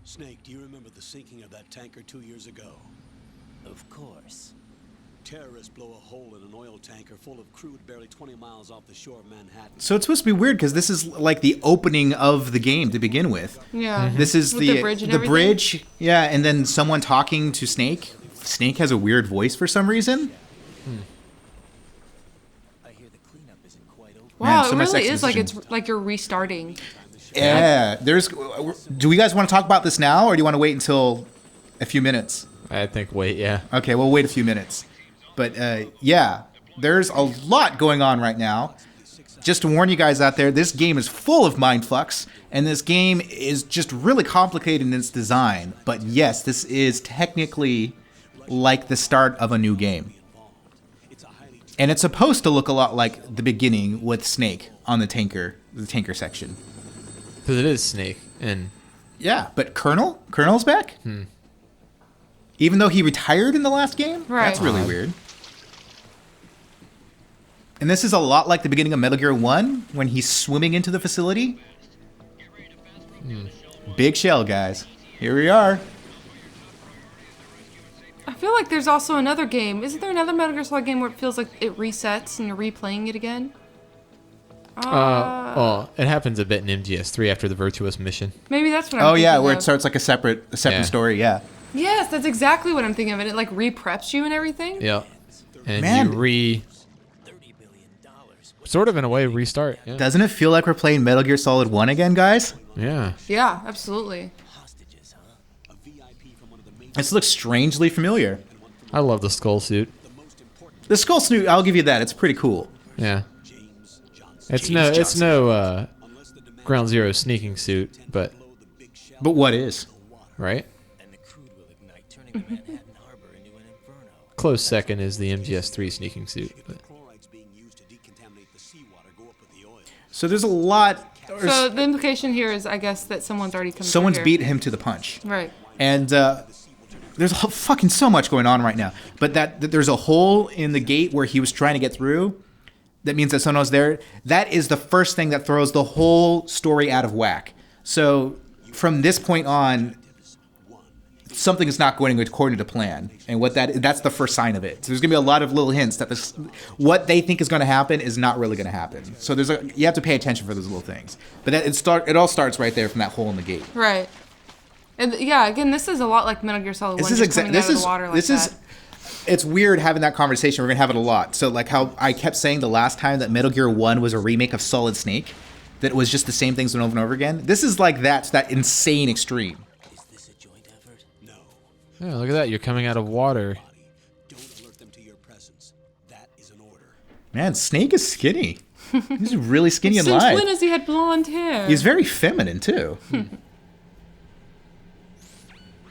Snake, do you remember the sinking of that tanker 2 years ago? Of course. Terrorists blow a hole in an oil tanker full of crude barely 20 miles off the shore of Manhattan. So it's supposed to be weird because this is like the opening of the game to begin with. Yeah. This is With the bridge and everything? bridge, yeah, and then someone talking to Snake. Snake has a weird voice for some reason. I hear the cleanup isn't quite over. Wow, so it much really is like exposition. it's like you're restarting. Yeah, do we guys want to talk about this now, or do you want to wait until a few minutes? I think wait, yeah. Okay, we'll wait a few minutes. But yeah, there's a lot going on right now. Just to warn you guys out there, this game is full of mindfucks, and this game is just really complicated in its design. But yes, this is technically like the start of a new game. And it's supposed to look a lot like the beginning with Snake on the tanker section. Because it is Snake, and Yeah, but Colonel's back? Even though he retired in the last game? Right. That's really weird. And this is a lot like the beginning of Metal Gear 1, when he's swimming into the facility. Big shell, guys. Here we are. I feel like there's also another game. Isn't there another Metal Gear Solid game where it feels like it resets and you're replaying it again? well, it happens a bit in MGS3 after the Virtuous mission. Maybe that's what I'm Oh, thinking yeah, where of. it starts like a separate Yeah. story, yeah. Yes, that's exactly what I'm thinking of. And it like re-preps you and everything. Yeah. And Man. you sort of in a way restart. Yeah. Doesn't it feel like we're playing Metal Gear Solid 1 again, guys? Yeah. Yeah, absolutely. Hostages, huh? This looks strangely familiar. I love the skull suit. The skull suit, I'll give you that. It's pretty cool. Yeah. It's no Ground Zero sneaking suit, but But what is? right? And the crude will ignite, turning Manhattan Harbor into an inferno. Close second is the MGS3 sneaking suit. But So there's a lot... So the implication here is, I guess, that someone's already come. Someone's through here. beat him to the punch. Right. And there's fucking so much going on right now. But that there's a hole in the gate where he was trying to get through. That means that someone was there. That is the first thing that throws the whole story out of whack. So from this point on, something is not going according to plan. And that's the first sign of it. So there's going to be a lot of little hints that what they think is going to happen is not really going to happen. So you have to pay attention for those little things. But it all starts right there from that hole in the gate. Right. And yeah, again, this is a lot like Metal Gear Solid 1. Just coming out of the water like that. It's weird having that conversation. We're going to have it a lot. So like how I kept saying the last time that Metal Gear 1 was a remake of Solid Snake, that it was just the same things over and over again. This is like that insane extreme. Is this a joint effort? No. yeah, look at that. You're coming out of water. Don't alert them to your presence. That is an order. Man, Snake is skinny. He's really skinny and Since live. when has he had blonde hair? He's very feminine too.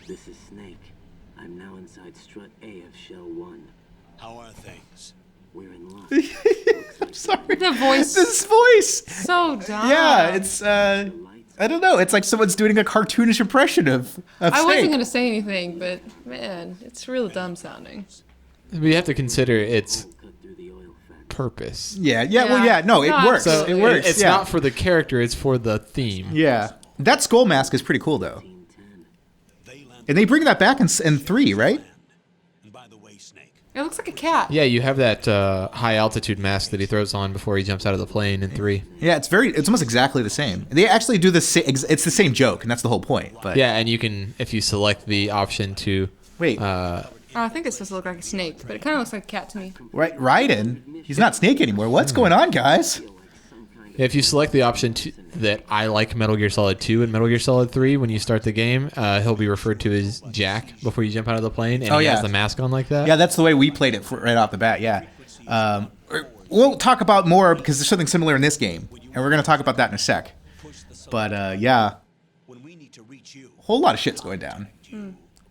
This is Snake. I'm now inside strut A of Shell 1. How are things? We're in luck. I'm sorry. The voice. This voice. So dumb. Yeah, it's I don't know. It's like someone's doing a cartoonish impression of Snake. I wasn't going to say anything, but man, it's real dumb sounding. We have to consider its Cut through the oil factory. purpose. Yeah. Well, yeah. No, it No, works. So It works. it's yeah. not for the character, it's for the theme. Yeah. That skull mask is pretty cool though. 10. And they bring that back in 3, right? And by the way, Snake, It looks like a cat. Yeah, you have that high altitude mask that he throws on before he jumps out of the plane in 3. Yeah, it's almost exactly the same. They actually do it's the same joke, and that's the whole point. But Yeah, and you can, if you select the option to... wait, Oh, I think it's supposed to look like a snake, but it kind of looks like a cat to me. right? Raiden, he's not Snake anymore. What's going on, guys? If you select the option that I like Metal Gear Solid 2 and Metal Gear Solid 3 when you start the game, he'll be referred to as Jack before you jump out of the plane, and he yeah. has the mask on like that. Yeah, that's the way we played it right off the bat. Yeah. We'll talk about more because there's something similar in this game, and we're going to talk about that in a sec. But yeah, when we need to reach you, a whole lot of shit's going down.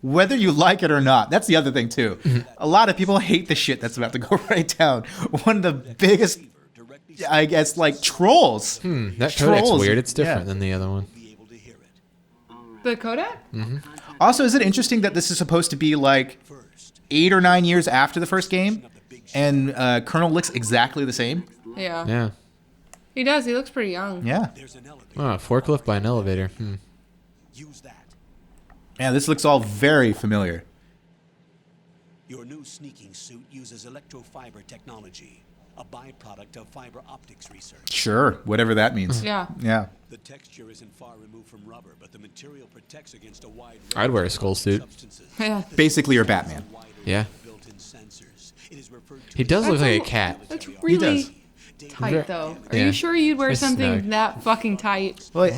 Whether you like it or not, that's the other thing too. A lot of people hate the shit that's about to go right down. One of the biggest, I guess, like trolls. That codec's Trolls. weird. It's different Yeah. than the other one. be able to hear it. The Kodak? Also, is it interesting that this is supposed to be like 8 or 9 years after the first game, and Colonel looks exactly the same? Yeah. Yeah. He does. He looks pretty young. Yeah. There's an elevator. Oh, forklift by an elevator. Use that. Man, this looks all very familiar. Your new sneaking suit uses electrofiber technology, a byproduct of fiber optics research. Sure, whatever that means. Yeah. Yeah. The texture isn't far removed from rubber, but the material protects against a wide range I'd wear a of skull suit. substances. Yeah. Basically, you're Batman. Yeah. Built-in sensors. It is referred to He does as look like a That's cat. That's does. really tight, though. Are Yeah. you sure you'd wear It's something snug. that fucking tight? Well,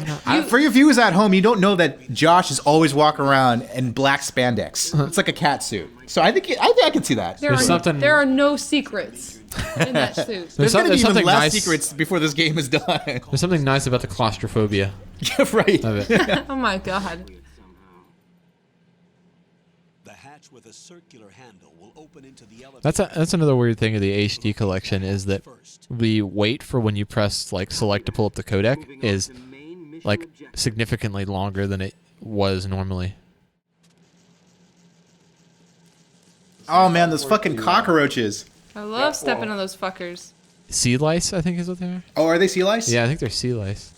for your viewers at home, you don't know that Josh is always walking around in black spandex. It's like a cat suit. So I think I can see that. There There's are, something- there are no secrets in that suit. There's some- going to be even something less nice- secrets before this game is done. There's something nice about the claustrophobia Yeah, right. of it. Oh my god. Somehow. the hatch with a circular handle will open into the elevator. That's another weird thing of the HD collection is that the wait for when you press like select to pull up the codec Moving on is to main mission like objective. significantly longer than it was normally. Oh man, those fucking cockroaches. I love stepping on those fuckers. Sea lice, I think is what they are. Oh, are they sea lice? Yeah, I think they're sea lice.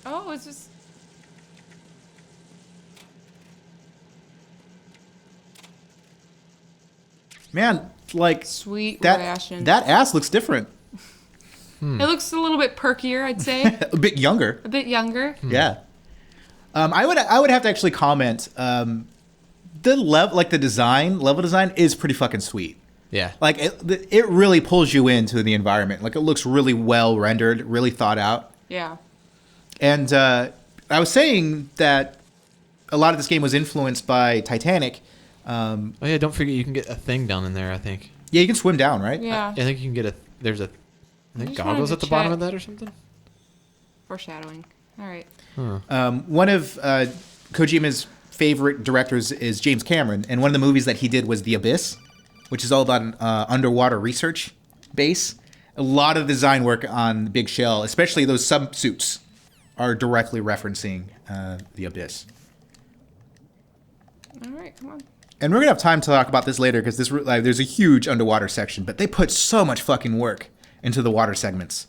Oh, it's just. Man, like Sweet that. ration. That ass looks different. It looks a little bit perkier, I'd say. A bit younger. A bit younger. Yeah. I would have to actually comment. The level design is pretty fucking sweet. Yeah. Like it really pulls you into the environment. Like it looks really well rendered, really thought out. Yeah. And I was saying that a lot of this game was influenced by Titanic. Oh yeah, don't forget you can get a thing down in there, I think. Yeah, you can swim down, right? Yeah. I think you can get I think just wanted goggles to at the bottom check. of that or something. Foreshadowing. All right. One of Kojima's favorite directors is James Cameron, and one of the movies that he did was The Abyss, which is all about an underwater research base. A lot of design work on Big Shell, especially those subsuits, are directly referencing The Abyss. All right. Come on. And we're gonna have time to talk about this later because there's a huge underwater section, but they put so much fucking work into the water segments.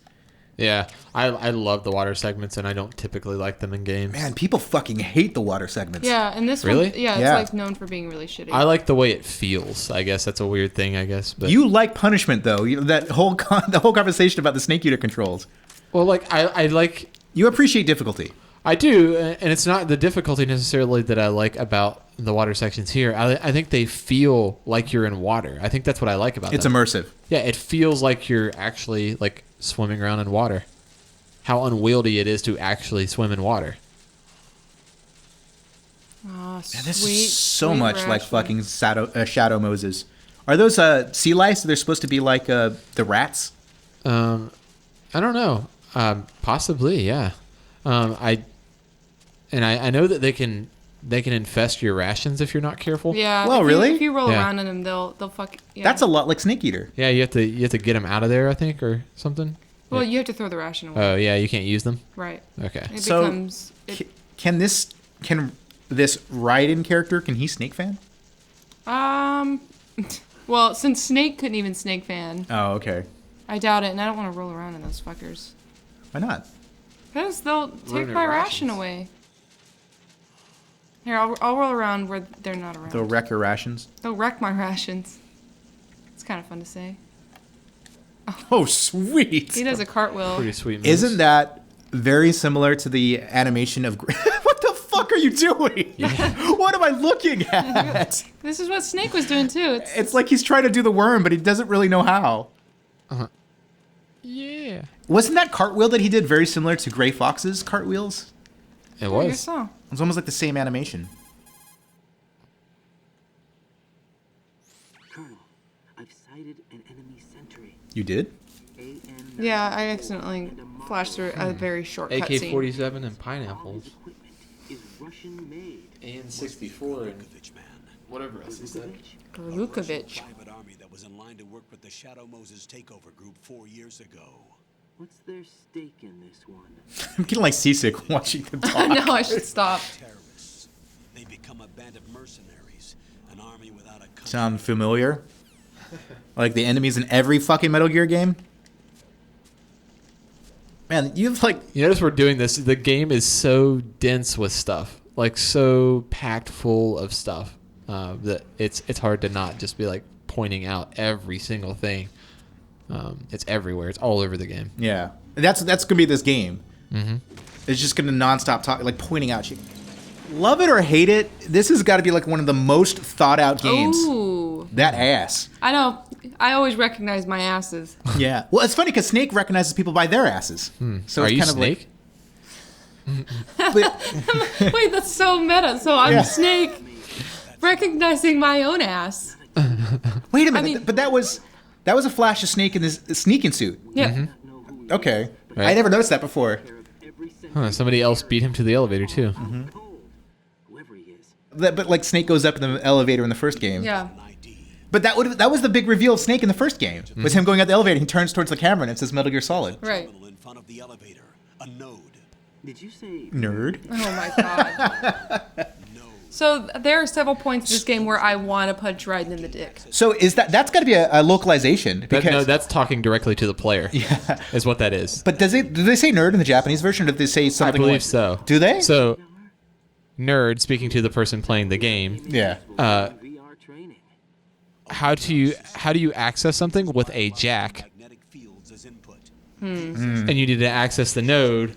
Yeah, I love the water segments, and I don't typically like them in games. Man, people fucking hate the water segments. Yeah, and this Really? one, yeah, it's Yeah. like known for being really shitty. I like the way it feels. I guess that's a weird thing. I guess, but You like punishment though. That whole the whole conversation about the snake eater controls. well, like I like You appreciate difficulty. I do, and it's not the difficulty necessarily that I like about the water sections here. I think they feel like you're in water. I think that's what I like about It's them. immersive. Yeah, it feels like you're actually like swimming around in water. How unwieldy it is to actually swim in water. Oh, Man, sweet, this is so sweet much like ration. fucking Shadow Moses. Are those sea lice? They're supposed to be like the rats. I don't know. Possibly, yeah. I know that they can infest your rations if you're not careful. Yeah. Well, if you- really? if you roll Yeah. around in them, they'll fuck. Yeah. That's a lot like Snake Eater. Yeah, you have to get them out of there, I think, or something. Well, Yeah. you have to throw the ration away. Oh yeah, you can't use them. Right. Okay. It So, becomes. It, Can this Raiden character? Can he Snake fan? well, since Snake couldn't even Snake fan, Oh, okay. I doubt it, and I don't want to roll around in those fuckers. Why not? Because they'll take your my ration rations. away. Here, I'll roll around where they're not around. They'll wreck your rations. They'll wreck my rations. It's kind of fun to say. Oh, sweet. He does a cartwheel. Pretty sweet. Moves. Isn't that very similar to the animation of? What the fuck are you doing? What am I looking at? This is what Snake was doing too. It's like he's trying to do the worm, but he doesn't really know how. Yeah. Wasn't that cartwheel that he did very similar to Gray Fox's cartwheels? It I was. guess so. It was almost like the same animation. Colonel, I've sighted an enemy sentry. You did? AN Yeah, I accidentally flashed through a very short cutscene. AK-47 and All pineapples. his equipment is Russian made. AN-64 and Vukovic man, whatever else he said. Lukovic. private army that was in line to work with the Shadow Moses takeover group 4 years ago. What's their stake in this one? I'm getting like seasick watching them talk. No, I should stop. Terrorists. They become a band of mercenaries, an army without a country. Sound familiar? Like the enemies in every fucking Metal Gear game? Man, you've like You notice we're doing this. The game is so dense with stuff, like so packed full of stuff that it's hard to not just be like pointing out every single thing. It's everywhere. It's all over the game. yeah. That's gonna be this game. Mm-hmm. It's just gonna nonstop talk, like pointing out shit. Love it or hate it, this has got to be like one of the most thought out games. Ooh. That ass. I know. I always recognize my asses. Yeah. Well, it's funny because Snake recognizes people by their asses. So Are it's you kind Snake? of like. Wait, that's so meta. So I'm Yeah. Snake recognizing my own ass. Wait a minute. mean- But that was a flash of Snake in this sneaking suit. Yeah. Okay. Right. I never noticed that before. Huh, somebody else beat him to the elevator too. Whoever he is. But like Snake goes up in the elevator in the first game. Yeah. But that was the big reveal of Snake in the first game. Was him going up the elevator. He turns towards the camera and it says Metal Gear Solid. Right. Terminal in front of the elevator. A node. Did you say Nerd. Oh my god. So there are several points in this game where I want to punch Raiden in the dick. So that's got to be a localization because. No, that's talking directly to the player. Yeah, is what that is. But do they say nerd in the Japanese version, or do they say I something? believe like, so. Do they? So, nerd speaking to the person playing the game. Yeah. VR training? How do you access something with a jack? Magnetic fields as input. And you need to access the node.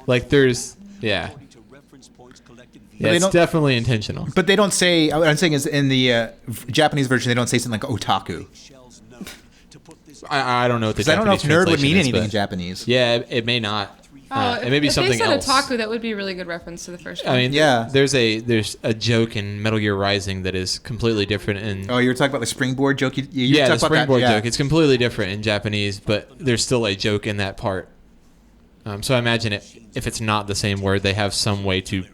Like there's According to reference points collected via yeah, they it's don't- definitely intentional. But they don't say. What I'm saying is in the Japanese version, they don't say something like otaku. Shell's node to put this I don't know what the Because I don't know if Japanese nerd would mean translation is, anything but- in Japanese. Yeah, it may not. It may be if something they said else. otaku, that would be a really good reference to the first one. I mean, Yeah. There's a joke in Metal Gear Rising that is completely different in. Oh, you were talking about the springboard joke. You Yeah, the talked about that, springboard yeah. joke. It's completely different in Japanese, but there's still a joke in that part. So I imagine if it's not the same word, they have some way to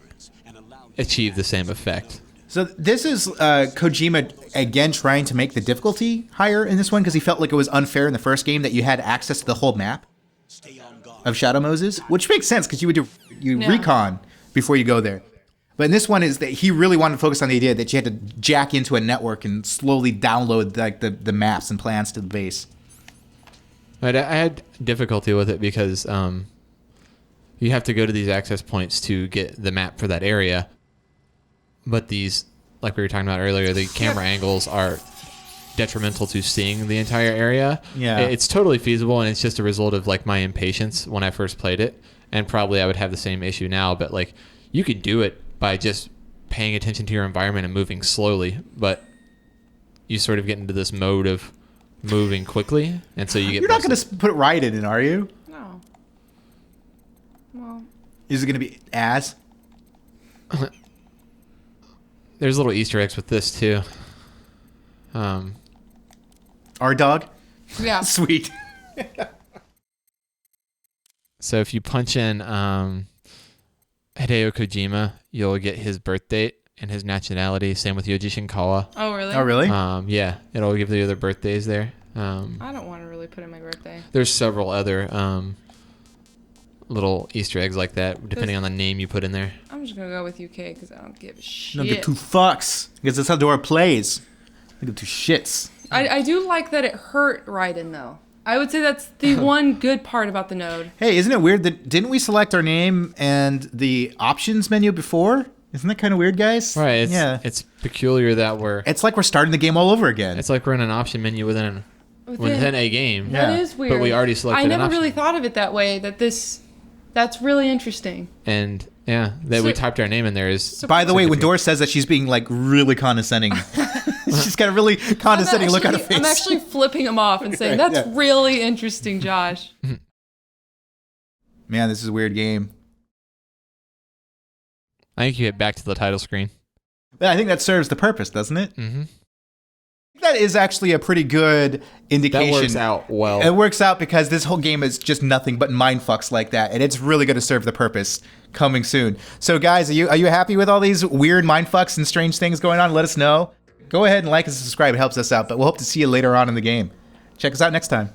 achieve the same effect. So this is Kojima again trying to make the difficulty higher in this one because he felt like it was unfair in the first game that you had access to the whole map of Shadow Moses, which makes sense because you would do Yeah. recon before you go there. But in this one is that he really wanted to focus on the idea that you had to jack into a network and slowly download like the maps and plans to the base. I had difficulty with it because you have to go to these access points to get the map for that area. But these, like we were talking about earlier, the camera angles are detrimental to seeing the entire area. Yeah. It's totally feasible, and it's just a result of like my impatience when I first played it. And probably I would have the same issue now, but like you could do it by just paying attention to your environment and moving slowly, but you sort of get into this mode of moving quickly, and so you get You're not going busted. to put Raiden in, are you? No. Well, Is it going to be Az? There's little Easter eggs with this too. Our dog? yeah. Sweet. So if you punch in Hideo Kojima, you'll get his birth date and his nationality. Same with Yoji Shinkawa. Oh, really? Oh, really? Yeah, it'll give you their birthdays there. I don't want to really put in my birthday. There's several other little Easter eggs like that, depending on the name you put in there. I'm just going to go with UK because I don't give a shit. Don't give two fucks. Because that's how Dora plays. I give two shits. I do like that it hurt Raiden, though. I would say that's the one good part about the node. Hey, isn't it weird that didn't we select our name and the options menu before? Isn't that kind of weird, guys? Right. Yeah. It's peculiar that It's like we're starting the game all over again. it's like we're in an option menu within a game. Yeah. That is weird. But we already selected I an never option. really thought of it that way, that's really interesting. And yeah, that we So- typed our name in there is. By the way, when Dora says that, she's being like really condescending. She's got a really condescending look on her face. I'm actually flipping him off and saying, Right, that's yeah. really interesting, Josh. Man, this is a weird game. I think you hit back to the title screen. But I think that serves the purpose, doesn't it? Mm-hmm. That is actually a pretty good indication. That works out well. It works out because this whole game is just nothing but mindfucks like that, and it's really going to serve the purpose coming soon. So, guys, are you happy with all these weird mindfucks and strange things going on? Let us know. Go ahead and like and subscribe. It helps us out, but we'll hope to see you later on in the game. Check us out next time.